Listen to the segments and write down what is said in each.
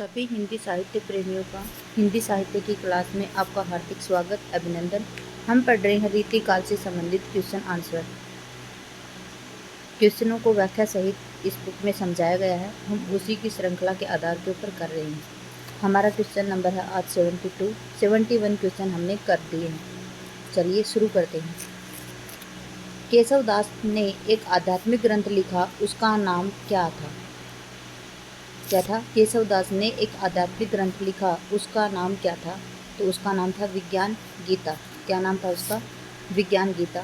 सभी हिंदी साहित्य प्रेमियों का हिंदी साहित्य की क्लास में आपका हार्दिक स्वागत अभिनंदन। हम पढ़ रहे हैं रीतिकाल से संबंधित क्वेश्चन आंसर। क्वेश्चनों को व्याख्या सहित इस बुक में समझाया गया है। हम उसी की श्रृंखला के आधार के ऊपर कर रहे हैं। हमारा क्वेश्चन नंबर है आज 71 क्वेश्चन हमने कर दिए हैं। चलिए शुरू करते हैं। केशव दास ने एक आध्यात्मिक ग्रंथ लिखा, उसका नाम क्या था? क्या था? केशव दास ने एक आध्यात्मिक ग्रंथ लिखा, उसका नाम क्या था? तो उसका नाम था विज्ञान गीता। क्या नाम था उसका? विज्ञान गीता।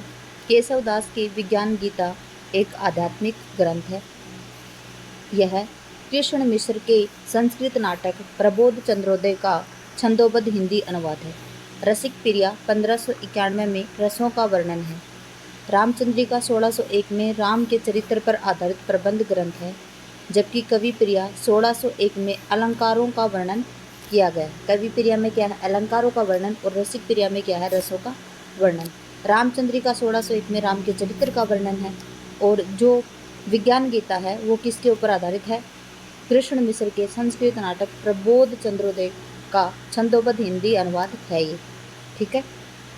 केशव दास की विज्ञान गीता एक आध्यात्मिक ग्रंथ है। यह कृष्ण मिश्र के संस्कृत नाटक प्रबोध चंद्रोदय का छंदोबद्ध हिंदी अनुवाद है। रसिक प्रिया 1591 में रसों का वर्णन है। रामचंद्रिका 1601 में राम के चरित्र पर आधारित प्रबंध ग्रंथ है, जबकि कवि प्रिया 1601 में अलंकारों का वर्णन किया गया है। कवि प्रिया में क्या है? अलंकारों का वर्णन, और रसिक प्रिया में क्या है? रसों का वर्णन। रामचंद्रिका 1601 में राम के चरित्र का वर्णन है, और जो विज्ञान गीता है वो किसके ऊपर आधारित है? कृष्ण मिश्र के संस्कृत नाटक प्रबोध चंद्रोदय का छंदोबद्ध हिंदी अनुवाद है ये। ठीक है।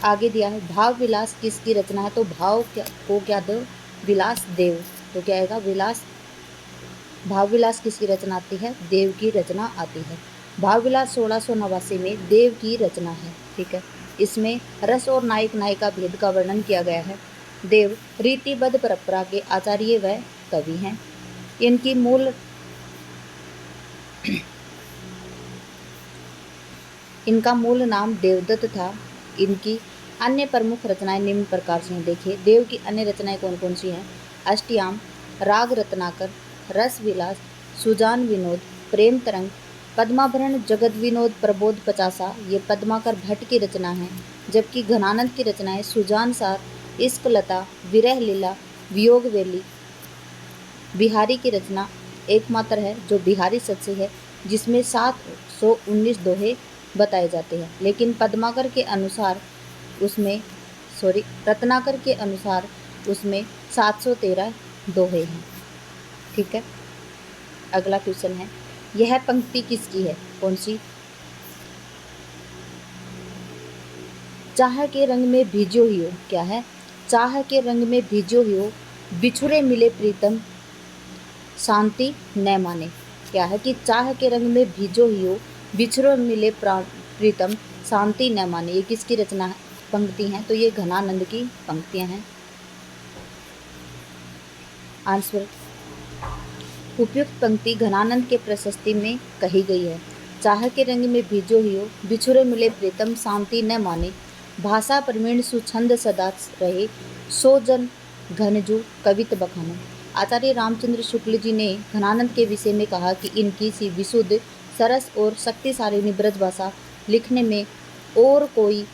आगे दिया है भाव विलास किसकी रचना है? तो भाव क्या दो? विलास देव। तो क्या आएगा? विलास। भाव विलास किसकी रचना आती है? देव की रचना आती है। भाव विलास 1689 में देव की रचना है। ठीक है। इसमें रस और नायक नायिका भेद का वर्णन किया गया है। देव रीतिबद्ध परंपरा के आचार्य व कवि हैं। इनका मूल नाम देवदत्त था। इनकी अन्य प्रमुख रचनाएं निम्न प्रकार से हैं। देखिए, देव की अन्य रचनाएं कौन कौन सी हैं? अष्टयाम, राग रत्नाकर, रस विलास, सुजान विनोद, प्रेम तरंग, पद्माभरण, जगत विनोद, प्रबोध पचासा, ये पद्माकर भट्ट की रचना है। जबकि घनानंद की रचनाएं सुजान सार, इश्क लता, विरह लीला, वियोग वेली। बिहारी की रचना एकमात्र है जो बिहारी सच्ची है, जिसमें 719 दोहे बताए जाते हैं। लेकिन रत्नाकर के अनुसार उसमें 713 दोहे हैं। ठीक है। अगला क्वेश्चन है, यह पंक्ति किसकी है? कौन सी? चाह के रंग में भीजो ही हो। क्या है? चाह के रंग में भीजो ही हो, बिछुरे मिले प्रीतम शांति न माने। क्या है कि चाह के रंग में भीजो ही हो, बिछुरे मिले प्रीतम शांति न माने। ये किसकी रचना है? पंक्ति हैं? तो ये घनानंद की पंक्तियां हैं। आंसर, उपयुक्त पंक्ति घनानंद के प्रशस्ति में कही गई है। चाह के रंग में भीजो ही हो, बिछुरे मिले प्रीतम शांति न माने। भाषा प्रवीण सुछंद सदा रहे, सो जन घनजू कवित बखानो। आचार्य रामचंद्र शुक्ल जी ने घनानंद के विषय में कहा कि इनकी सी विशुद्ध, सरस और शक्तिशाली ब्रज भाषा लिखने में और कोई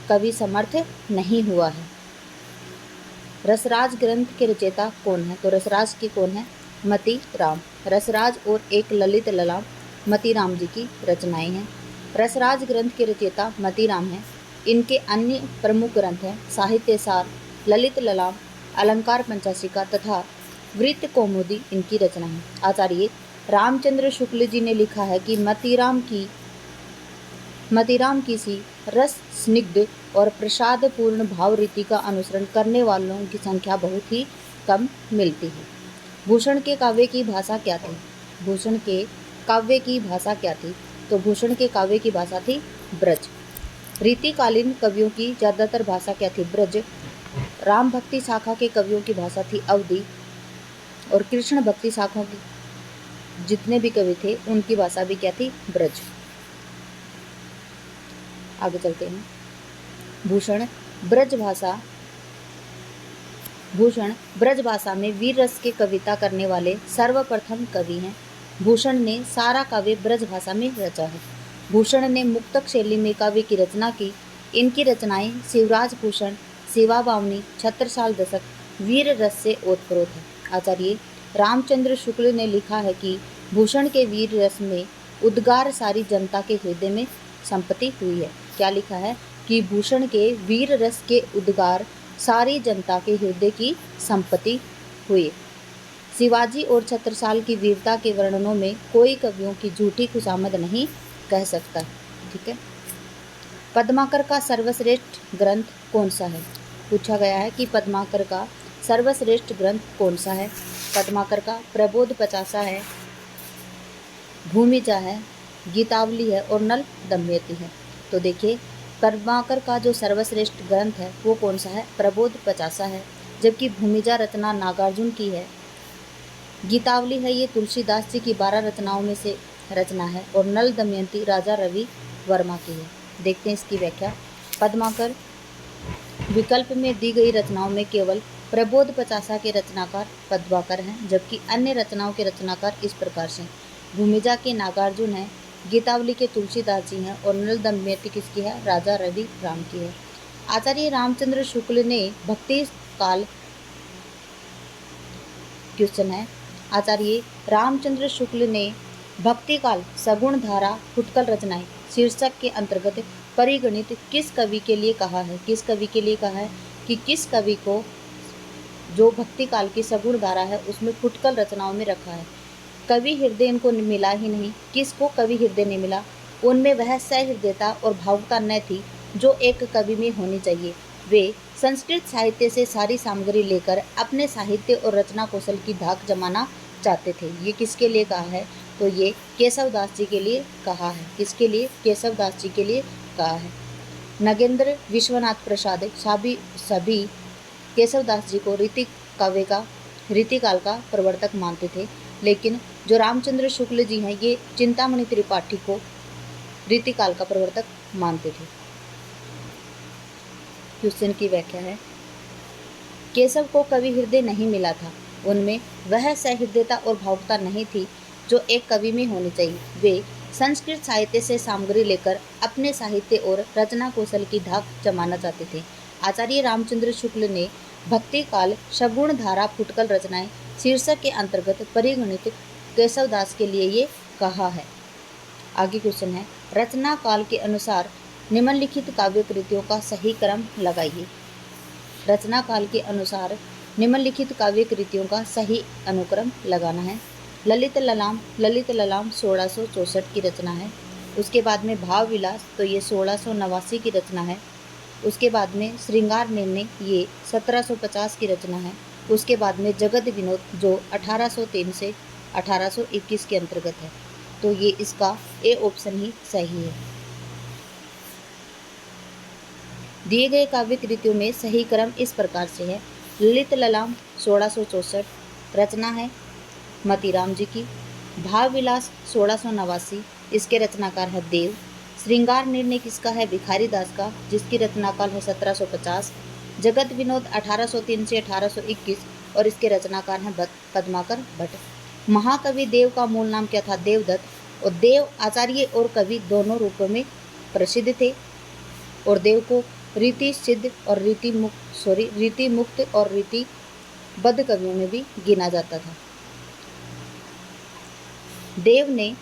कवि समर्थ नहीं हुआ है। रसराज ग्रंथ के रचयिता कौन है? तो रसराज की कौन है? मती राम। रसराज और एक ललित ललाम मती राम जी की रचनाएं हैं। रसराज ग्रंथ के रचयिता मती राम हैं। इनके अन्य प्रमुख ग्रंथ हैं साहित्य सार, ललित ललाम, अलंकार पंचाशिका तथा वृत्त कौमुदी इनकी रचना है। आचार्य रामचंद्र शुक्ल जी ने लिखा है कि मतीराम की सी रस स्निग्ध और प्रसादपूर्ण भाव रीति का अनुसरण करने वालों की संख्या बहुत ही कम मिलती है। भूषण के काव्य की भाषा क्या थी? भूषण के काव्य की भाषा क्या थी? तो भूषण के काव्य की भाषा थी ब्रज। रीतिकालीन कवियों की ज़्यादातर भाषा क्या थी? ब्रज। राम भक्ति शाखा के कवियों की भाषा थी अवधी, और कृष्ण भक्ति शाखा के जितने भी कवि थे उनकी भाषा भी क्या थी? ब्रज। आगे चलते हैं। भूषण ब्रज भाषा में वीर रस के कविता करने वाले सर्वप्रथम कवि हैं। भूषण ने सारा काव्य ब्रज भाषा में रचा है। भूषण ने मुक्तक शैली में काव्य की रचना की। इनकी रचनाएं शिवराज भूषण, शिवा बावनी, छत्रसाल दशक, वीर रस से ओतप्रोत है। आचार्य रामचंद्र शुक्ल ने लिखा है कि भूषण के वीर रस में उद्गार सारी जनता के हृदय में संपत्ति हुई है। क्या लिखा है? कि भूषण के वीर रस के उद्गार सारी जनता के हृदय की संपत्ति हुई। शिवाजी और छत्रसाल की वीरता के वर्णनों में कोई कवियों की झूठी खुशामद नहीं कह सकता। ठीक है। पद्माकर का सर्वश्रेष्ठ ग्रंथ कौन सा है? पूछा गया है कि पद्माकर का सर्वश्रेष्ठ ग्रंथ कौन सा है। पद्माकर का प्रबोध पचासा है, भूमिजा है, गीतावली है और नल दमयंती है। तो देखिए, पद्माकर का जो सर्वश्रेष्ठ ग्रंथ है वो कौन सा है? प्रबोध पचासा है। जबकि भूमिजा रचना नागार्जुन की है। गीतावली है ये तुलसीदास जी की 12 रचनाओं में से रचना है और नल दमयंती राजा रवि वर्मा की है। देखते हैं इसकी व्याख्या। पद्माकर विकल्प में दी गई रचनाओं में केवल प्रबोध पचासा के रचनाकार पद्माकर हैं, जबकि अन्य रचनाओं के रचनाकार इस प्रकार से हैं। भूमिजा के नागार्जुन है, गीतावली के तुलसीदास जी हैं और नल दमयंती किसकी है? राजा रवि राम की है। आचार्य रामचंद्र शुक्ल ने भक्ति काल, क्वेश्चन है, आचार्य रामचंद्र शुक्ल ने भक्ति काल सगुण धारा फुटकल रचनाएं शीर्षक के अंतर्गत परिगणित किस कवि के लिए कहा है? किस कवि के लिए कहा है कि किस कवि को जो भक्ति काल की सगुण धारा है उसमें फुटकल रचनाओं में रखा है? कवि हृदय इनको मिला ही नहीं। किसको कवि हृदय नहीं मिला? उनमें वह सहृदयता और भावुकता न थी जो एक कवि में होनी चाहिए। वे संस्कृत साहित्य से सारी सामग्री लेकर अपने साहित्य और रचना कौशल की धाक जमाना चाहते थे। ये किसके लिए कहा है? तो ये केशवदास जी के लिए कहा है। किसके लिए? केशवदास जी के लिए कहा है। नगेंद्र विश्वनाथ प्रसाद सभी केशवदास जी को रीतिकाल का प्रवर्तक मानते थे, लेकिन जो रामचंद्र शुक्ल जी हैं ये चिंतामणि त्रिपाठी को रीतिकाल का प्रवर्तक मानते थे। क्वेश्चन की व्याख्या है, केशव को कवि हृदय नहीं मिला था। उनमें वह सहृदयता और भावुकता नहीं थी जो एक कवि में होनी चाहिए। वे संस्कृत साहित्य से सामग्री लेकर अपने साहित्य और रचना कौशल की धाक जमाना चाहते थे। आचार्य रामचंद्र शुक्ल ने भक्ति काल सगुण धारा फुटकल रचनाएं शीर्षक के अंतर्गत परिगणित केशवदास के लिए ये कहा है। आगे क्वेश्चन है, रचना काल के अनुसार निम्नलिखित काव्य कृतियों का सही क्रम लगाइए। रचना काल के अनुसार निम्नलिखित काव्य कृतियों का सही अनुक्रम लगाना है। ललित ललाम 1664 की रचना है। उसके बाद में भाव विलास, तो ये 1689 की रचना है। उसके बाद में श्रृंगार निर्णय, ये 1750 की रचना है। उसके बाद में जगत विनोद जो 1803 से 1821 के अंतर्गत है। तो ये इसका ए ऑप्शन ही सही है। दिए गए काव्य कृतियों में सही क्रम इस प्रकार से है। ललित ललाम 1664 रचना है मतीराम जी की। भाव विलास 1689, इसके रचनाकार है देव। श्रृंगार निर्णय किसका है? भिखारी दास का, जिसकी रचनाकाल है 1750। जगत विनोद 1803 से 1821 और इसके रचनाकार हैं पद्माकर भट्ट। महाकवि देव का मूल नाम क्या था? देवदत्त। और देव आचार्य और कवि दोनों रूपों में प्रसिद्ध थे और देव को रीति सिद्ध और रीति मुक्त और रीतिबद्ध कवियों में भी गिना जाता था। देव ने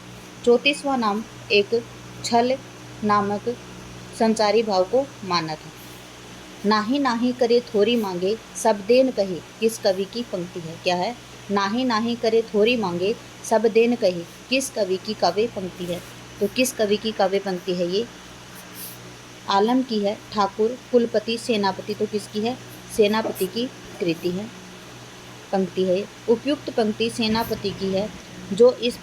34वां नाम एक छल नामक संचारी भाव को माना था। नाही नाही करे थोरी मांगे सब देन कहे, किस कवि की पंक्ति है? क्या है? नाही नाही करे थोरी मांगे सब देन कहे, किस कवि की काव्य पंक्ति है? तो किस कवि की काव्य पंक्ति है? ये आलम की है। ठाकुर कुलपति सेनापति, तो किसकी है? सेनापति की कृति है, पंक्ति है। उपयुक्त पंक्ति सेनापति की है, जो इस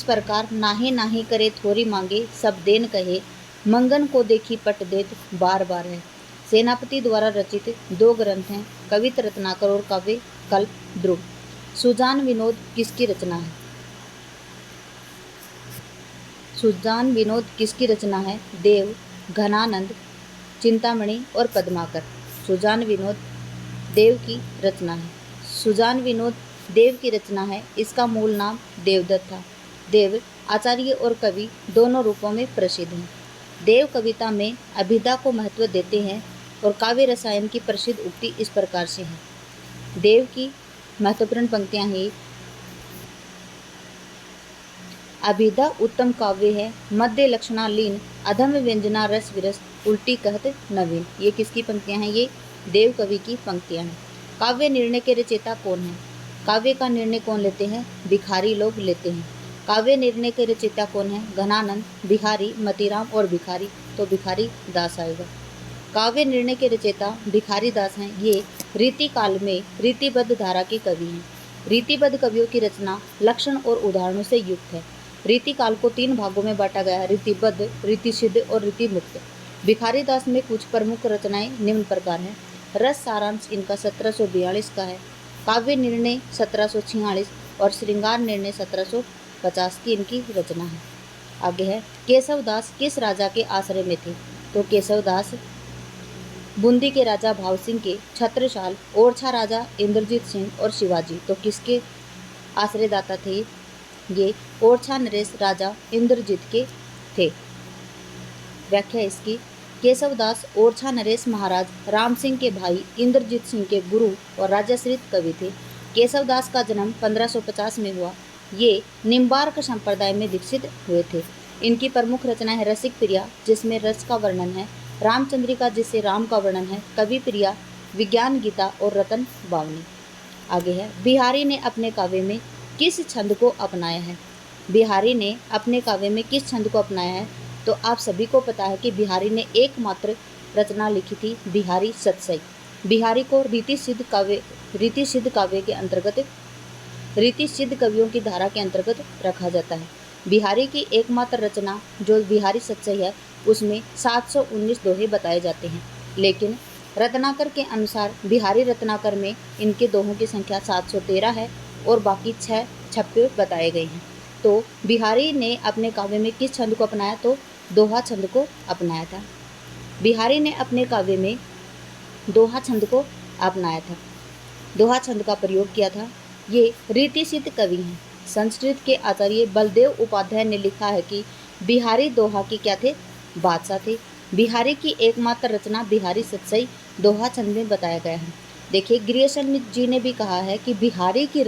प्रकार नाही नाही करे थोरी मांगे सब देन कहे, मंगन को देखी पट देत बार बार है। सेनापति द्वारा रचित 2 ग्रंथ हैं, कवित रत्नाकर और काव्य कल्प ध्रुव। सुजान विनोद किसकी रचना है? सुजान विनोद किसकी रचना है? देव, घनानंद, चिंतामणि और पद्माकर। सुजान विनोद देव की रचना है। सुजान विनोद देव की रचना है। इसका मूल नाम देवदत्त था। देव आचार्य और कवि दोनों रूपों में प्रसिद्ध हैं। देव कविता में अभिधा को महत्व देते हैं और काव्य रसायन की प्रसिद्ध उक्ति इस प्रकार से है। देव की महत्वपूर्ण पंक्तियां हैं, अभिधा उत्तम काव्य है, मध्य लक्षणा लीन, अधम व्यंजना रस विरस, उल्टी कहत नवीन। ये किसकी पंक्तियां हैं? ये देव कवि की पंक्तियां हैं। काव्य निर्णय के रचयिता कौन है? काव्य का निर्णय कौन लेते हैं? भिखारी लोग लेते हैं। काव्य निर्णय के रचयिता कौन है? घनानंद, बिहारी, मतीराम और भिखारी, तो भिखारी दास आएगा। काव्य निर्णय के रचयिता भिखारी दास हैं। ये रीति काल में रीतिबद्ध धारा के कवि हैं। रीतिबद्ध कवियों की रचना लक्षण और उदाहरणों से युक्त है। रीति काल को 3 भागों में बांटा गया है, रीतिबद्ध, रीतिसिद्ध और रीतिमुक्त। भिखारी दास में कुछ प्रमुख रचनाएं निम्न प्रकार हैं। रस सारांश इनका 1742 का है। काव्य निर्णय 1746 और श्रृंगार निर्णय 1750 की इनकी रचना है। आगे है, केशवदास किस राजा के आश्रय में थे? तो केशवदास बूंदी के राजा भाव सिंह के छत्रसाल, ओरछा राजा इंद्रजीत सिंह और शिवाजी, तो किसके आश्रयदाता थे? ये ओरछा नरेश राजा इंद्रजीत के थे। व्याख्या इसकी, केशवदास ओरछा नरेश महाराज राम सिंह के भाई इंद्रजीत सिंह के गुरु और राजाश्रित कवि थे। केशवदास का जन्म 1550 में हुआ। ये निम्बार्क संप्रदाय में दीक्षित हुए थे। इनकी प्रमुख रचना है रसिक प्रिया, जिसमें रस का वर्णन है, रामचंद्रिका, जिससे राम का वर्णन है, कवि प्रिया, विज्ञान गीता और रतन बावनी। आगे है, बिहारी ने अपने काव्य में किस छंद को अपनाया है? बिहारी ने अपने काव्य में किस छंद को अपनाया है? तो आप सभी को पता है कि बिहारी ने एकमात्र रचना लिखी थी, बिहारी सतसई। बिहारी को रीतिसिद्ध काव्य के अंतर्गत, रीतिसिद्ध कवियों की धारा के अंतर्गत रखा जाता है। बिहारी की एकमात्र रचना जो बिहारी सतसई है, उसमें 719 दोहे बताए जाते हैं, लेकिन रत्नाकर के अनुसार बिहारी रत्नाकर में इनके दोहों की संख्या 713 है और बाकी 6 छप्पे बताए गए हैं। तो बिहारी ने अपने काव्य में किस छंद को अपनाया? तो दोहा छंद को अपनाया था। बिहारी ने अपने काव्य में दोहा छंद को अपनाया था, दोहा छंद का प्रयोग किया था। ये रीतिसिद्ध कवि हैं। संस्कृत के आचार्य बलदेव उपाध्याय ने लिखा है कि बिहारी दोहा के क्या थे? बादशाह थे। बिहारी की एकमात्र रचना बिहारी सतसई दोहा छंद में बताया गया है। देखिए, ग्रियर्सन जी ने भी कहा है कि बिहारी की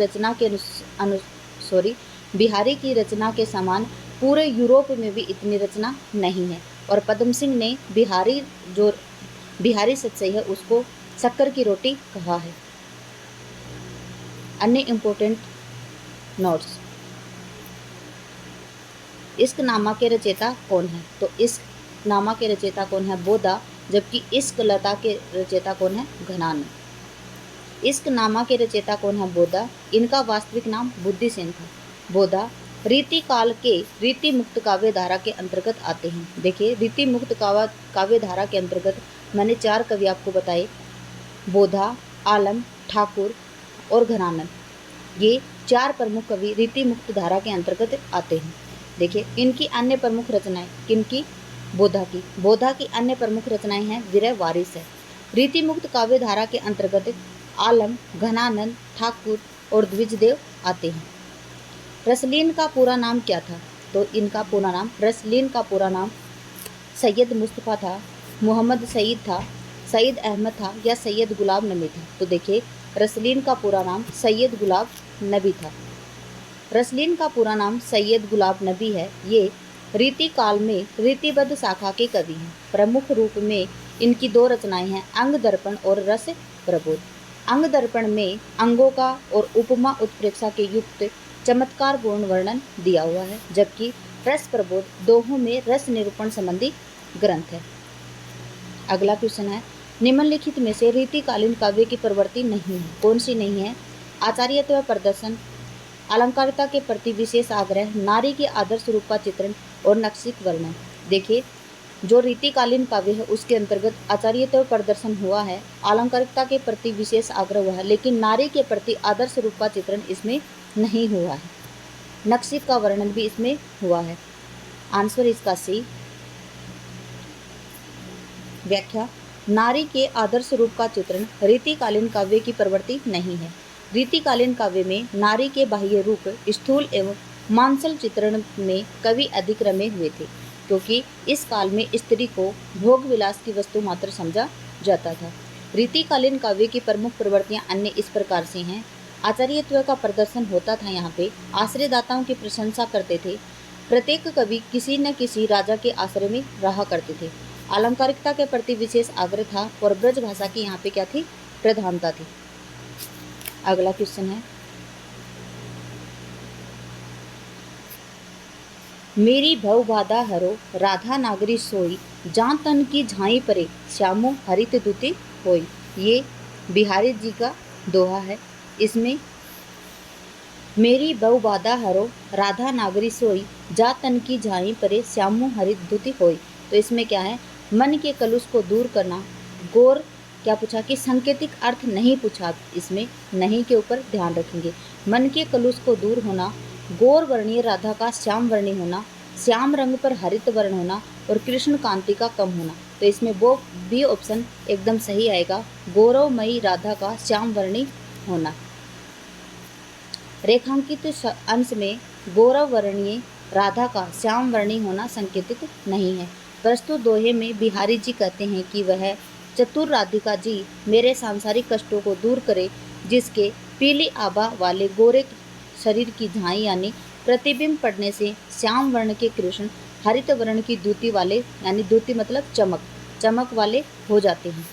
रचना के समान पूरे यूरोप में भी इतनी रचना नहीं है। और पद्म सिंह ने बिहारी सतसई है उसको शक्कर की रोटी कहा है। अन्य इम्पोर्टेंट नोट्स, इश्क नामा के रचयिता कौन है? तो इश्क नामा के रचयिता कौन है? बोधा। जबकि इश्क लता के रचयिता कौन है? घनानंद। इश्क नामा के रचयिता कौन है? बोधा। इनका वास्तविक नाम बुद्धिसेन था। बोधा रीति काल के रीति मुक्त काव्य धारा के अंतर्गत आते हैं। देखिए, रीति मुक्त काव्य धारा के अंतर्गत मैंने 4 कवि आपको बताए, बोधा, आलम, ठाकुर और घनानंद। ये 4 प्रमुख कवि रीति मुक्त धारा के अंतर्गत आते हैं। देखिए, इनकी अन्य प्रमुख रचनाएं किनकी? बोधा की अन्य प्रमुख रचनाएं हैं विरह वारिस है। रीति मुक्त काव्य धारा के अंतर्गत आलम, घनानंद, ठाकुर और द्विजदेव आते हैं। रसलीन का पूरा नाम क्या था? तो इनका पूरा नाम, रसलीन का पूरा नाम सैयद मुस्तफ़ा था, मोहम्मद सईद था, सईद अहमद था या सैयद गुलाब नबी था। तो देखिए, रसलीन का पूरा नाम सैयद गुलाब नबी था। रसलीन का पूरा नाम सैयद गुलाब नबी है। ये रीति काल में रीतिबद्ध शाखा के कवि हैं। प्रमुख रूप में इनकी 2 रचनाएं हैं, अंग दर्पण और रस प्रबोध। अंग दर्पण में अंगों का और उपमा उत्प्रेक्षा के युक्त चमत्कार पूर्ण वर्णन दिया हुआ है, जबकि रस प्रबोध दोहों में रस निरूपण संबंधी ग्रंथ है। अगला क्वेश्चन है, निम्नलिखित में से रीतिकालीन काव्य की प्रवृत्ति नहीं है, कौन सी नहीं है? आचार्यत्व प्रदर्शन, अलंकारिता के प्रति विशेष आग्रह, नारी के आदर्श रूप का चित्रण और नक्शिक वर्णन। देखिए, जो रीतिकालीन काव्य है उसके अंतर्गत आचार्यत्व प्रदर्शन हुआ है, अलंकारिता के प्रति विशेष आग्रह हुआ है, लेकिन नारी के प्रति आदर्श रूप का चित्रण इसमें नहीं हुआ है। नक्शिक का वर्णन भी इसमें हुआ है। आंसर इसका सी। व्याख्या, नारी के आदर्श रूप का चित्रण रीतिकालीन काव्य की प्रवृत्ति नहीं है। रीतिकालीन काव्य में नारी के बाह्य रूप, स्थूल एवं मांसल चित्रण में कवि अधिक रमे हुए थे, क्योंकि इस काल में स्त्री को भोग विलास की वस्तु मात्र समझा जाता था। रीतिकालीन काव्य की प्रमुख प्रवृत्तियां अन्य इस प्रकार से हैं। आचार्यत्व का प्रदर्शन होता था, यहाँ पे आश्रयदाताओं की प्रशंसा करते थे। प्रत्येक कवि किसी न किसी राजा के आश्रय में रहा करते थे। अलंकारिकता के प्रति विशेष आग्रह था और ब्रज भाषा की यहाँ पे क्या थी? प्रधानता थी। अगला क्वेश्चन है, मेरी भव बाधा हरो राधा नागरी सोई, जान तन की झाई परे श्यामो हरित दुति होई। ये बिहारी जी का दोहा है। इसमें मेरी बहु बाधा हरो राधा नागरी सोई, जा तन की झाई परे श्यामो हरित दुति होई। तो इसमें क्या है, मन के कलुष को दूर करना। गौर क्या पूछा कि सांकेतिक अर्थ नहीं पूछा, इसमें नहीं के ऊपर ध्यान रखेंगे। मन के कलुष को दूर होना, गौर वर्णीय राधा का श्याम वर्णी होना, श्याम रंग पर हरित वर्ण होना और कृष्ण कांति का कम होना। तो इसमें वो बी ऑप्शन एकदम सही आएगा, गौरवमयी राधा का श्याम वर्णी होना। रेखांकित अंश में गौरव वर्णीय राधा का श्याम वर्णी होना संकेतित नहीं है। प्रस्तुत दोहे में बिहारी जी कहते हैं कि वह चतुर राधिका जी मेरे सांसारिक कष्टों को दूर करे, जिसके पीली आभा वाले गोरे शरीर की झाई यानी प्रतिबिंब पड़ने से श्याम वर्ण के कृष्ण हरित वर्ण की द्युति वाले, यानी द्युति मतलब चमक, चमक वाले हो जाते हैं,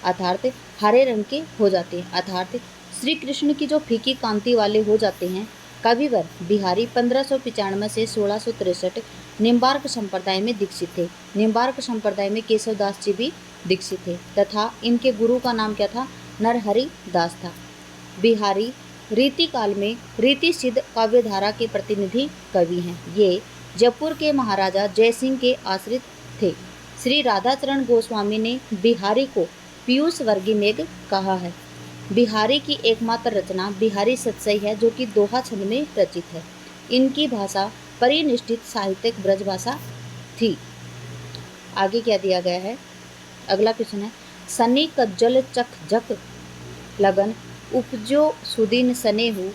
अर्थात हरे रंग के हो जाते हैं, अर्थात श्री कृष्ण की जो फीकी कांति वाले हो जाते हैं। कविवर बिहारी 1595 से 1663 निम्बार्क संप्रदाय में दीक्षित थे। निम्बार्क संप्रदाय में केशवदास जी भी दीक्षित थे तथा इनके गुरु का नाम क्या था, नरहरि दास था। बिहारी रीति काल में रीति सिद्ध काव्यधारा के प्रतिनिधि कवि हैं। ये जयपुर के महाराजा जयसिंह के आश्रित थे। श्री राधाचरण गोस्वामी ने बिहारी को पीयूष वर्गी मेघ कहा है। बिहारी की एकमात्र रचना बिहारी सतसई है, जो कि दोहा छंद में रचित है। इनकी भाषा परिनिष्ठित साहित्यिक ब्रज भाषा थी। आगे क्या दिया गया है, अगला क्वेश्चन है, सनी कज्जल चख जक लगन उपजो सुदीन सनेहु,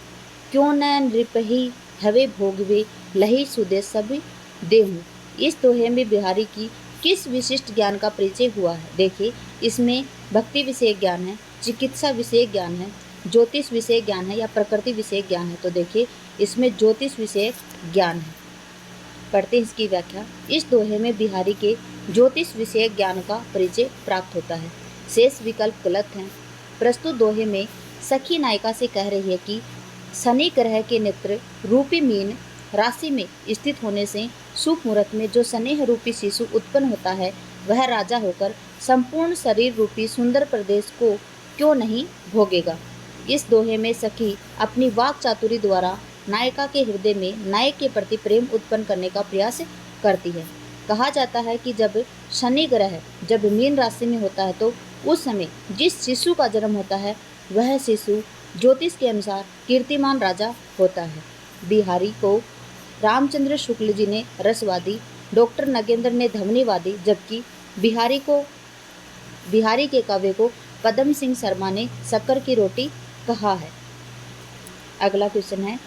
क्यों न नृपहि हवे भोगवे लही सुदे सब देहु। इस दोहे में बिहारी की किस विशिष्ट ज्ञान का परिचय हुआ है? देखिए, इसमें भक्ति विषय ज्ञान है, चिकित्सा विषय ज्ञान है, ज्योतिष विषय ज्ञान है या प्रकृति विषय ज्ञान है। तो देखिए, इसमें ज्योतिष विषय ज्ञान है। पढ़ते हैं इसकी व्याख्या। इस दोहे में बिहारी के ज्योतिष विषय ज्ञान का परिचय प्राप्त होता है। शेष विकल्प गलत हैं। प्रस्तुत दोहे में सखी नायिका से कह रही है कि शनि ग्रह के नेत्र रूपी मीन राशि में स्थित होने से शुभ मुहूर्त में जो स्नेह रूपी शिशु उत्पन्न होता है, वह राजा होकर संपूर्ण शरीर रूपी सुंदर प्रदेश को क्यों नहीं भोगेगा। इस दोहे में सखी अपनी वाक चातुरी द्वारा नायिका के हृदय में नायक के प्रति प्रेम उत्पन्न करने का प्रयास करती है। कहा जाता है कि जब शनि ग्रह जब मीन राशि में होता है तो उस समय जिस शिशु का जन्म होता है वह शिशु ज्योतिष के अनुसार कीर्तिमान राजा होता है। बिहारी को रामचंद्र शुक्ल जी ने रसवादी, डॉक्टर नगेंद्र ने धवनीवादी, जबकि बिहारी के काव्य को पद्म सिंह शर्मा ने शक्कर की रोटी कहा है। अगला क्वेश्चन है,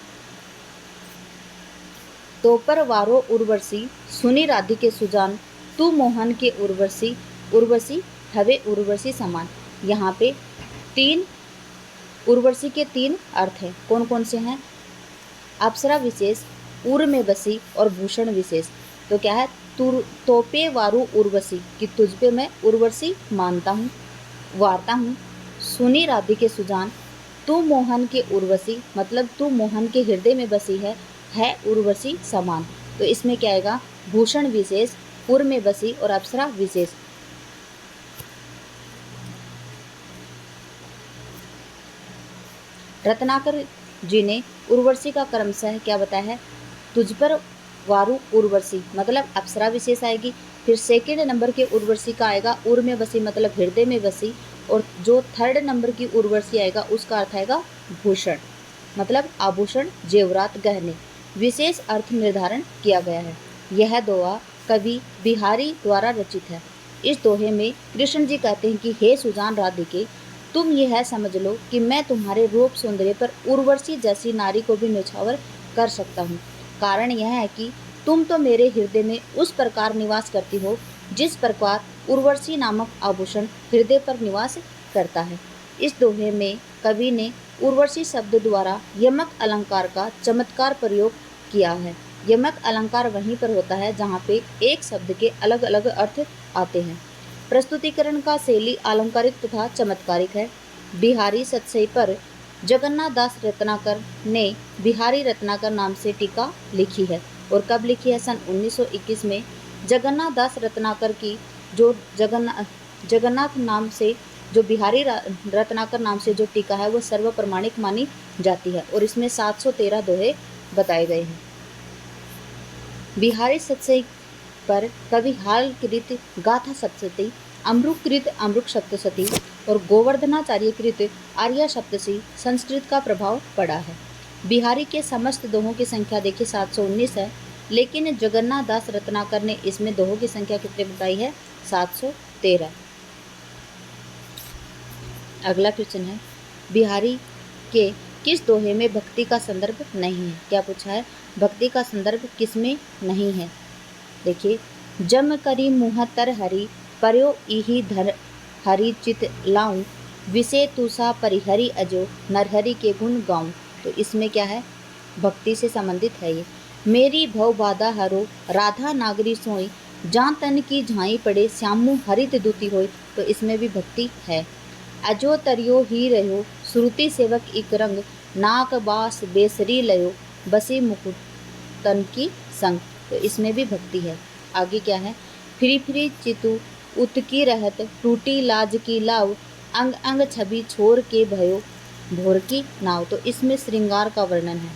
तोपर वारो उर्वशी सुनी राधिके सुजान, तू मोहन के उर्वशी उर्वशी हवे उर्वशी समान। यहाँ पे तीन उर्वशी के तीन अर्थ हैं। कौन कौन से हैं? अप्सरा विशेष, उर में बसी और भूषण विशेष। तो क्या है, तोपे वारू उर्वशी कि तुझ पे मैं उर्वशी मानता हूँ, वारता हूँ। सुनी राधिके सुजान, तू मोहन के उर्वशी मतलब तू मोहन के हृदय में बसी है उर्वशी समान। तो इसमें क्या आएगा, भूषण विशेष, उर में बसी और अप्सरा विशेष। रत्नाकर जी ने उर्वशी का क्रमशः क्या बताया है, तुझ पर वारू उर्वशी मतलब अप्सरा विशेष आएगी। फिर सेकेंड नंबर के उर्वशी का आएगा उर में बसी मतलब हृदय में बसी, और जो थर्ड नंबर की उर्वशी आएगा उसका अर्थ आएगा भूषण मतलब आभूषण, जेवरात, गहने। विशेष अर्थ निर्धारण किया गया है। यह दोहा कवि बिहारी द्वारा रचित है। इस दोहे में कृष्ण जी कहते हैं कि हे सुजान राधिके, तुम यह समझ लो कि मैं तुम्हारे रूप सौंदर्य पर उर्वशी जैसी नारी को भी न्यौछावर कर सकता हूँ। कारण यह है कि तुम तो मेरे हृदय में उस प्रकार निवास करती हो जिस प्रकार उर्वशी नामक आभूषण हृदय पर निवास करता है। इस दोहे में कवि ने उर्वशी शब्द द्वारा यमक अलंकार का चमत्कार प्रयोग किया है। यमक अलंकार वहीं पर होता है जहाँ पे एक शब्द के अलग अलग अर्थ आते हैं। प्रस्तुतिकरण का शैली अलंकारिक तथा चमत्कारिक है। बिहारी सतसई पर जगन्नाथ दास रत्नाकर ने बिहारी रत्नाकर नाम से टीका लिखी है। और कब लिखी है? सन 1921 में। जगन्नाथ दास रत्नाकर की जो जगन्नाथ नाम से जो बिहारी रत्नाकर नाम से जो टीका है वो सर्व प्रमाणिक मानी जाती है और इसमें 713 दोहे बताए गए हैं। बिहारी सत्सई पर कवि हाल कृत गाथा सप्तशती, अमरुकृत अमरुक सप्तशती और गोवर्धनाचार्य कृत आर्या सप्तशती संस्कृत का प्रभाव पड़ा है। बिहारी के समस्त दोहों की संख्या देखिए 719 है, लेकिन जगन्नाथ दास रत्नाकर ने इसमें दोहों की संख्या कितनी बताई है? 713। अगला क्वेश्चन है, बिहारी के किस दोहे में भक्ति का संदर्भ नहीं है? क्या पूछा है? भक्ति का संदर्भ किसमें नहीं है? देखिए, जम करी मुँह तर हरि पर्यो इहि धर हरि चित लाऊं, विषे तुषा परिहरि अजो नरहरि के गुण गाऊं। तो इसमें क्या है? भक्ति से संबंधित है ये। मेरी भव बाधा हरो राधा नागरी सोई, जान तन की झाई पड़े श्यामु हरित दूती होय। तो इसमें भी भक्ति है। अजो तरियो ही रहो श्रुति सेवक इक रंग, नाक बास बेसरी लयो बसी मुकुटन की संग। तो इसमें भी भक्ति है। आगे क्या है? फिरी फिरी चितु उत्की रहत, टूटी लाज की लाव, अंग अंग छवि छोर के भयो भोर की नाव। तो इसमें श्रृंगार का वर्णन है।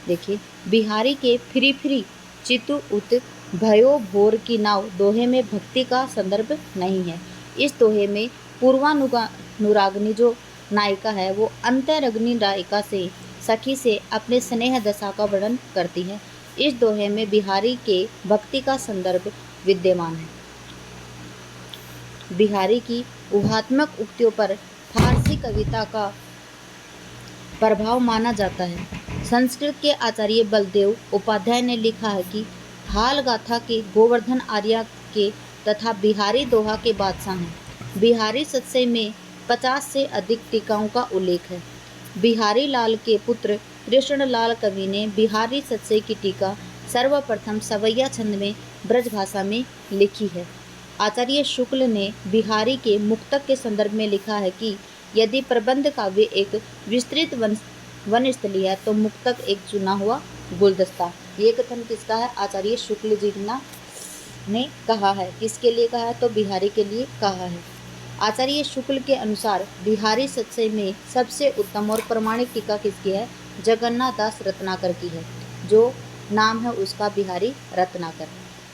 देखिए, बिहारी के फिरी फिरी चितु उत भयो भोर की नाव दोहे में भक्ति का संदर्भ नहीं है। इस दोहे में पूर्वानुरागनी जो नायिका है वो अंतरग्नि नायिका से सखी से अपने स्नेह दशा का वर्णन करती है। इस दोहे में बिहारी के भक्ति का संदर्भ विद्यमान है। बिहारी की ऊहात्मक उक्तियों पर फारसी कविता का प्रभाव माना जाता है। संस्कृत के आचार्य बलदेव उपाध्याय ने लिखा है कि हाल गाथा के गोवर्धन आर्या के तथा बिहारी दोहा के बादशाह हैं। बिहारी सत्सई में 50 से अधिक टीकाओं का उल्लेख है। बिहारी लाल के पुत्र कृष्णलाल कवि ने बिहारी सत्सई की टीका सर्वप्रथम सवैया छंद में ब्रजभाषा में लिखी है। आचार्य शुक्ल ने बिहारी के मुक्तक के संदर्भ में लिखा है कि यदि प्रबंध काव्य एक विस्तृत वनस्थली है तो मुक्तक एक चुना हुआ गुलदस्ता। ये कथन किसका है? आचार्य शुक्ल जी ने कहा है। किसके लिए कहा है? तो बिहारी के लिए कहा है। आचार्य शुक्ल के अनुसार बिहारी सत्सई में सबसे उत्तम और प्रमाणिक टीका किसकी है? जगन्नाथ दास रत्नाकर की है। जो नाम है उसका बिहारी रत्नाकर।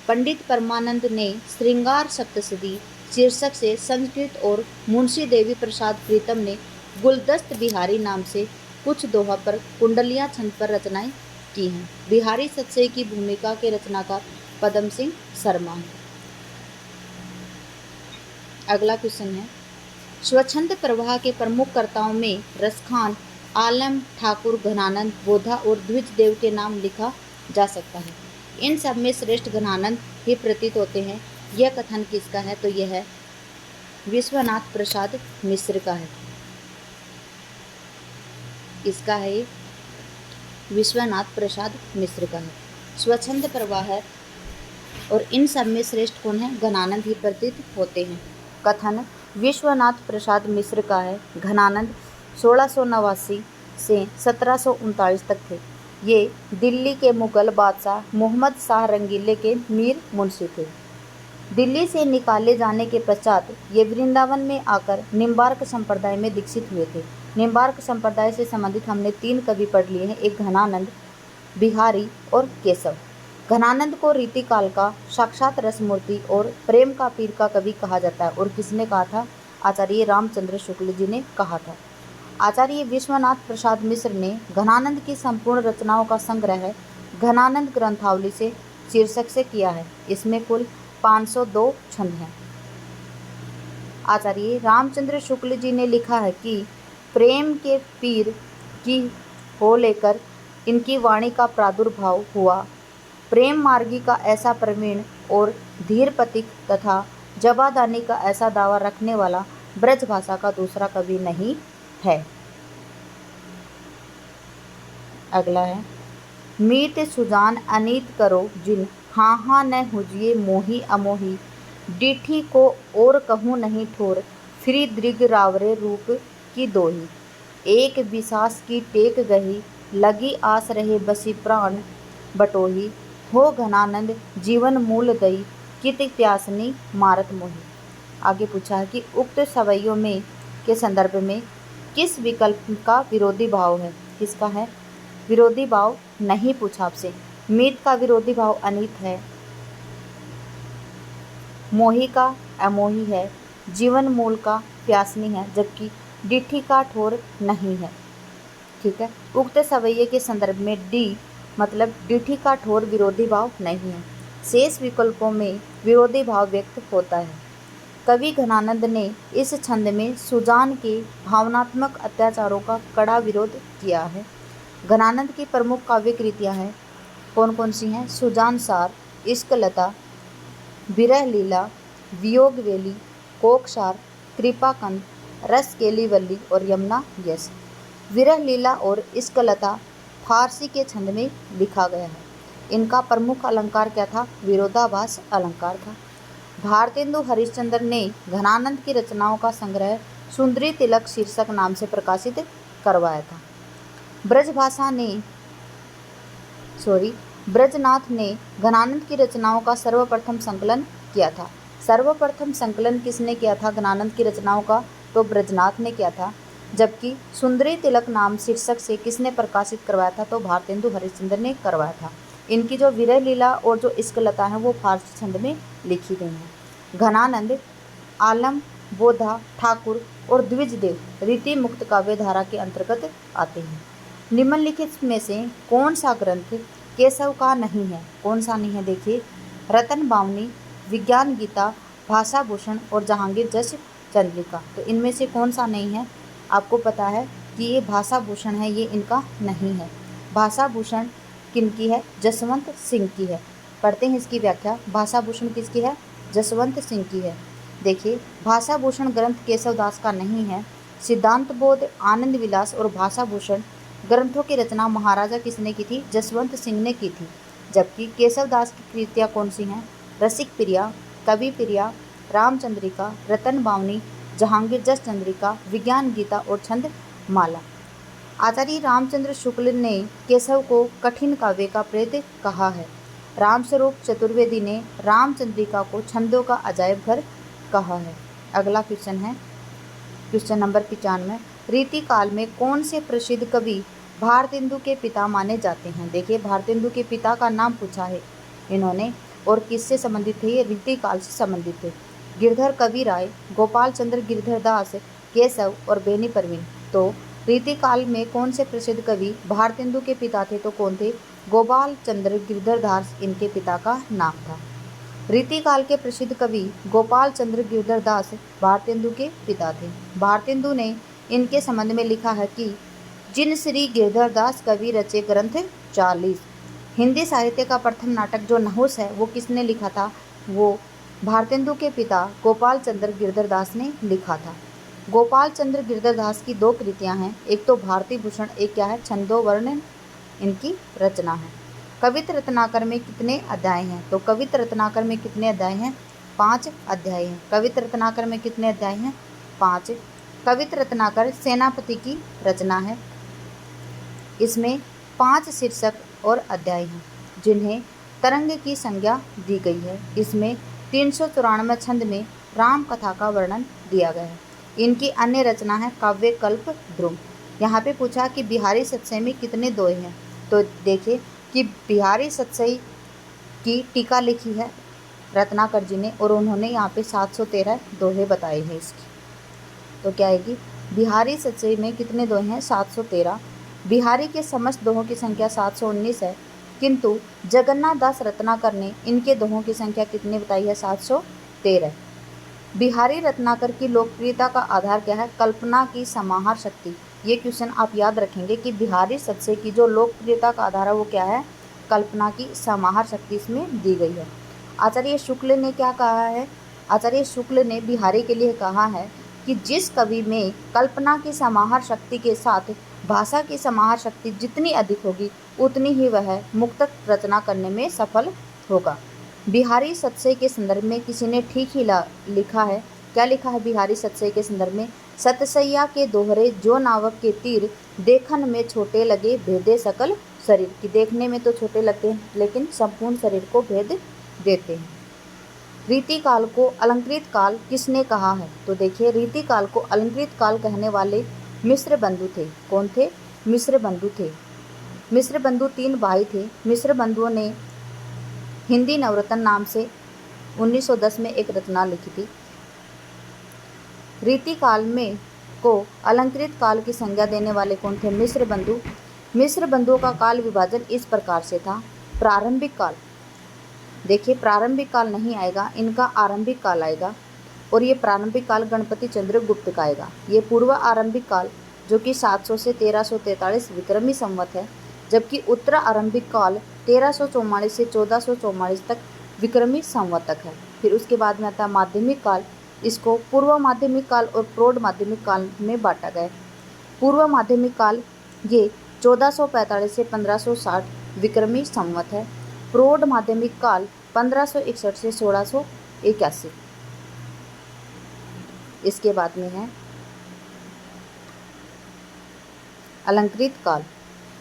पंडित परमानंद ने श्रृंगार सप्तशती शीर्षक से संस्कृत और मुंशी देवी प्रसाद प्रीतम ने गुलदस्त बिहारी नाम से कुछ दोहा पर कुंडलियां छंद पर रचनाएं की हैं। बिहारी सत्सई की भूमिका के रचनाकार पदम सिंह शर्मा हैं। अगला क्वेश्चन है, स्वच्छंद प्रवाह के प्रमुख कर्ताओं में रसखान, आलम, ठाकुर, घनानंद, बोधा और द्विजदेव के नाम लिखा जा सकता है। इन सब में श्रेष्ठ घनानंद ही प्रतीत होते हैं। यह कथन किसका है? तो यह है विश्वनाथ प्रसाद मिश्र का है। इसका है विश्वनाथ प्रसाद मिश्र का है। स्वच्छंद प्रवाह है और इन सब में श्रेष्ठ कौन है? घनानंद ही प्रतीत होते हैं। कथन विश्वनाथ प्रसाद मिश्र का है। घनानंद 1689 से 1739 तक थे। ये दिल्ली के मुगल बादशाह मोहम्मद शाह रंगीले के मीर मुंशी थे। दिल्ली से निकाले जाने के पश्चात ये वृंदावन में आकर निम्बार्क संप्रदाय में दीक्षित हुए थे। निम्बार्क संप्रदाय से संबंधित हमने 3 कवि पढ़ लिए हैं, एक घनानंद, बिहारी और केशव। घनानंद को रीतिकाल का साक्षात रसमूर्ति और प्रेम का पीर का कवि कहा जाता है। और किसने कहा था? आचार्य रामचंद्र शुक्ल जी ने कहा था। आचार्य विश्वनाथ प्रसाद मिश्र ने घनानंद की संपूर्ण रचनाओं का संग्रह घनानंद ग्रंथावली से शीर्षक से किया है। इसमें कुल 502 छंद हैं। आचार्य रामचंद्र शुक्ल जी ने लिखा है कि प्रेम के पीर की हो लेकर इनकी वाणी का प्रादुर्भाव हुआ। प्रेम मार्गी का ऐसा प्रवीण और धीर पथिक तथा जवादानी का ऐसा दावा रखने वाला ब्रजभाषा का दूसरा कवि नहीं है। अगला है, मीत सुजान अनीत करो जिन, हाँ हाँ न हुजिए मोही अमोही, डिठी को और कहूँ नहीं ठोर, फिरी दृग रावरे रूप की दोही। एक विसास की टेक गही, लगी आस रहे बसी प्राण बटोही। हो घनानंद जीवन मूल दई, कित प्यासनी मारत मोही। आगे पूछा है कि उक्त सवैयों में के संदर्भ में किस विकल्प का विरोधी भाव है। किसका है विरोधी भाव? नहीं पूछा आपसे। मीत का विरोधी भाव अनित है, मोही का अमोही है, जीवन मूल का प्यासनी है, जबकि डिठी का ठोर नहीं है। ठीक है, उक्त सवैये के संदर्भ में डी मतलब डिठी का ठोर विरोधी भाव नहीं है। शेष विकल्पों में विरोधी भाव व्यक्त होता है। कवि घनानंद ने इस छंद में सुजान के भावनात्मक अत्याचारों का कड़ा विरोध किया है। घनानंद की प्रमुख काव्य कृतियाँ हैं, कौन कौन सी हैं? सुजान सार, इश्क लता, विरह लीला, वियोग वेली, कोकसार, कृपाकंद, रस केली वल्ली और यमुना यश। विरह लीला और इश्क लता फारसी के छंद में लिखा गया है। इनका प्रमुख अलंकार क्या था? विरोधाभास अलंकार था। भारतेंदु हरिश्चंद्र ने घनानंद की रचनाओं का संग्रह सुंदरी तिलक शीर्षक नाम से प्रकाशित करवाया था। ब्रजनाथ ने घनानंद की रचनाओं का सर्वप्रथम संकलन किया था। सर्वप्रथम संकलन किसने किया था घनानंद की रचनाओं का? तो ब्रजनाथ ने किया था। जबकि सुंदरी तिलक नाम शीर्षक से किसने प्रकाशित करवाया था? तो भारतेंदु हरिश्चंद्र ने करवाया था। इनकी जो विरह लीला और जो इश्क लता है वो फारसी छंद में लिखी गई हैं। घनानंद आलम, बोधा, ठाकुर और द्विजदेव रीति मुक्त काव्य धारा के अंतर्गत आते हैं। निम्नलिखित में से कौन सा ग्रंथ केशव का नहीं है? कौन सा नहीं है? देखिए, रतन बावनी, विज्ञान गीता, भाषा भूषण और जहांगीर जस चंद्रिका। तो इनमें से कौन सा नहीं है? आपको पता है कि ये भाषा भूषण है, ये इनका नहीं है। भाषा भूषण किनकी है? जसवंत सिंह की है। पढ़ते हैं इसकी व्याख्या। भाषा भूषण किसकी है? जसवंत सिंह की है। देखिए, भाषा भूषण ग्रंथ केशव दास का नहीं है। सिद्धांत बोध, आनंद विलास और भाषा भूषण ग्रंथों की रचना महाराजा किसने की थी? जसवंत सिंह ने की थी। जबकि केशव दास की कृतियाँ कौन सी हैं? रसिक प्रिया, कवि प्रिया, रामचंद्रिका, रतन बावनी, जहांगीर जस चंद्रिका, विज्ञान गीता और छंद माला। आचार्य रामचंद्र शुक्ल ने केशव को कठिन काव्य का प्रेत कहा है। रामस्वरूप चतुर्वेदी ने रामचंद्रिका को छंदों का अजायब घर कहा है। अगला क्वेश्चन है क्वेश्चन नंबर 95। रीति काल में कौन से प्रसिद्ध कवि भारतेंदु के पिता माने जाते हैं? देखिए, भारतेंदु के पिता का नाम पूछा है इन्होंने और किससे संबंधित थे? ये रीति काल से संबंधित थे। गिरधर कवि राय, गोपाल चंद्र गिरधर दास, केशव और बेनी परवीन। तो रीति काल में कौन से प्रसिद्ध कवि भारतेंदु के पिता थे? तो कौन थे? गोपाल चंद्र गिरधर दास इनके पिता का नाम था। रीति काल के प्रसिद्ध कवि गोपाल चंद्र गिरधर दास भारतेंदु के पिता थे। भारतेंदु ने इनके संबंध में लिखा है कि जिन श्री गिरधर दास कवि रचे ग्रंथ 40। हिंदी साहित्य का प्रथम नाटक जो नहुस है वो किसने लिखा था? वो भारतेंदु के पिता गोपाल चंद्र गिरधर दास ने लिखा था। गोपाल चंद्र गिरधर दास की दो कृतियां हैं, एक तो भारती भूषण, एक क्या है? छंदो वर्णन इनकी रचना है। कवित रत्नाकर में कितने अध्याय हैं? तो कवित रत्नाकर में कितने अध्याय हैं? 5 अध्याय हैं। कवित रत्नाकर में कितने अध्याय हैं? 5। कवित रत्नाकर सेनापति की रचना है। इसमें 5 शीर्षक और अध्याय हैं जिन्हें तरंग की संज्ञा दी गई है। इसमें 394 छंद में राम कथा का वर्णन दिया गया है। इनकी अन्य रचना है काव्य कल्प ध्रुव। यहाँ पे पूछा कि बिहारी सतसई में कितने दोहे हैं? तो देखिए कि बिहारी सतसई की टीका लिखी है रत्नाकर जी ने और उन्होंने यहाँ पे 713 दोहे बताए हैं इसकी। तो क्या आएगी? बिहारी सतसई में कितने दोहे हैं? 713। बिहारी के समस्त दोहों की संख्या 719 है, किंतु जगन्नाथ दास रत्नाकर ने इनके दोहों की संख्या कितनी बताई है? 713। बिहारी रत्नाकर की लोकप्रियता का आधार क्या है? कल्पना की समाहार शक्ति। ये क्वेश्चन आप याद रखेंगे कि बिहारी सतसई की जो लोकप्रियता का आधार है वो क्या है? कल्पना की समाहार शक्ति इसमें दी गई है। आचार्य शुक्ल ने क्या कहा है? आचार्य शुक्ल ने बिहारी के लिए कहा है कि जिस कवि में कल्पना की समाहार शक्ति के साथ भाषा की समाहार शक्ति जितनी अधिक होगी उतनी ही वह मुक्तक रचना करने में सफल होगा। बिहारी सतसई के संदर्भ में किसी ने ठीक ही लिखा है। क्या लिखा है बिहारी सतसई के संदर्भ में? सतसैया के दोहरे जो नावक के तीर, देखन में छोटे लगे भेदे सकल शरीर। की देखने में तो छोटे लगते हैं लेकिन संपूर्ण शरीर को भेद देते हैं। रीति काल को अलंकृत काल किसने कहा है? तो देखिए, रीति काल को अलंकृत काल कहने वाले मिश्र बंधु थे। कौन थे? मिश्र बंधु थे। मिश्र बंधु 3 भाई थे। मिश्र बंधुओं ने हिंदी नवरत्न नाम से 1910 में एक रचना लिखी थी। रीति काल में को अलंकृत काल की संज्ञा देने वाले कौन थे? मिश्र बंधु। मिश्र बंधुओं का काल विभाजन इस प्रकार से था। प्रारंभिक काल, देखिए प्रारंभिक काल नहीं आएगा, इनका आरंभिक काल आएगा। और ये प्रारंभिक काल गणपति चंद्र गुप्त का आएगा। ये पूर्व आरंभिक काल जो कि 700 से 1343 विक्रमी संवत है, जबकि उत्तर आरंभिक काल 1344 से 1444 तक विक्रमी संवत तक है। फिर उसके बाद में आता है माध्यमिक काल। इसको पूर्व माध्यमिक काल और प्रौढ़ माध्यमिक काल में बांटा गया। पूर्व माध्यमिक काल ये 1445 से 1560 विक्रमी संवत है। प्रौढ़ माध्यमिक काल 1561 से 1681। इसके बाद में है अलंकृत काल।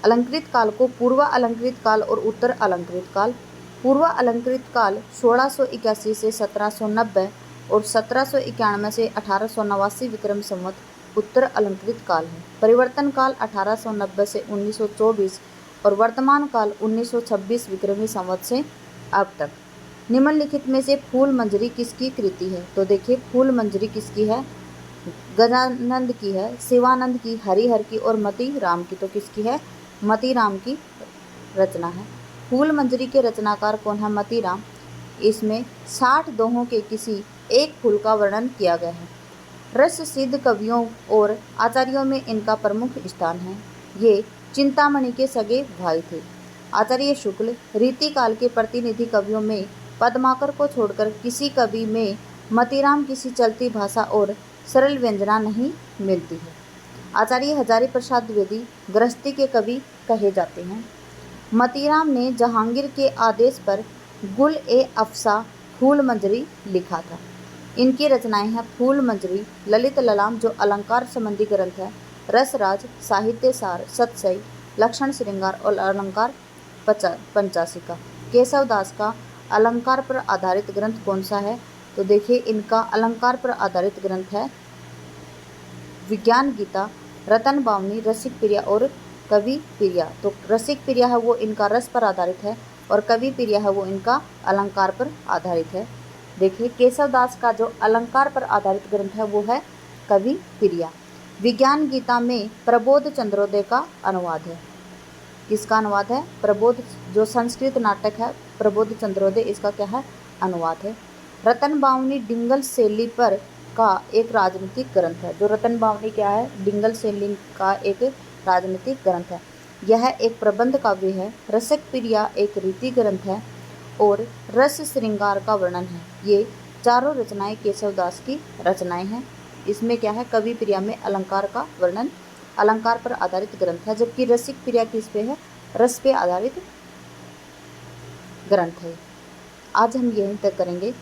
अलंकृत काल को पूर्व अलंकृत काल और उत्तर अलंकृत काल। पूर्व अलंकृत काल 1681 से 1790 और 1791 से 1889 विक्रम संवत उत्तर अलंकृत काल है। परिवर्तन काल 1890 से 1924 और वर्तमान काल 1926 विक्रमी संवत से अब तक। निम्नलिखित में से फूल मंजरी किसकी कृति है? तो देखिए, फूल मंजरी किसकी है? गजानंद की है, शिवानंद की, हरिहर की और मती राम की। तो किसकी है? मती राम की रचना है। फूल मंजरी के रचनाकार कौन है? मती राम। इसमें 60 दोहों के किसी एक फूल का वर्णन किया गया है। रस सिद्ध कवियों और आचार्यों में इनका प्रमुख स्थान है। ये चिंतामणि के सगे भाई थे। आचार्य शुक्ल रीति काल के प्रतिनिधि कवियों में पद्माकर को छोड़कर किसी कवि में मतीराम किसी चलती भाषा और सरल व्यंजना नहीं मिलती है। आचार्य हजारी प्रसाद द्विवेदी गृहस्थी के कवि कहे जाते हैं। मतीराम ने जहांगीर के आदेश पर गुल ए अफसा फूल मंजरी लिखा था। इनकी रचनाएं हैं फूल मंजरी, ललित ललाम जो अलंकार संबंधी ग्रंथ है, रसराज, साहित्य सार, सतसई, लक्षण श्रृंगार और अलंकार पंचाशिका। केशव दास का अलंकार पर आधारित ग्रंथ कौन सा है? तो देखिए, इनका अलंकार पर आधारित ग्रंथ है विज्ञान गीता, रतन बावनी, रसिक प्रिया और कवि प्रिया। तो रसिक प्रिया है वो इनका रस पर आधारित है और कवि प्रिया है वो इनका अलंकार पर आधारित है। देखिए, केशव दास का जो अलंकार पर आधारित ग्रंथ है वो है कवि प्रिया। विज्ञान गीता में प्रबोध चंद्रोदय का अनुवाद है। किसका अनुवाद है? प्रबोध, जो संस्कृत नाटक है प्रबोध चंद्रोदय, इसका क्या है? अनुवाद है। रतन बावनी डिंगल शैली पर का एक राजनीतिक ग्रंथ है। जो रतन बावनी क्या है? डिंगल शैली का एक राजनीतिक ग्रंथ है। यह एक प्रबंध काव्य है। रसिक प्रिया एक रीति ग्रंथ है और रस श्रृंगार का वर्णन है। ये चारों रचनाएं केशव दास की रचनाएं हैं। इसमें क्या है? कवि प्रिया में अलंकार का वर्णन, अलंकार पर आधारित ग्रंथ है, जबकि रसिक प्रिया किस पे है? रस पे आधारित ग्रंथ है। आज हम यहीं तक करेंगे।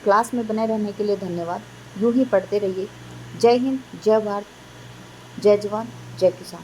क्लास में बने रहने के लिए धन्यवाद। यूं ही पढ़ते रहिए। जय हिंद, जय भारत, जय जवान, जय किसान।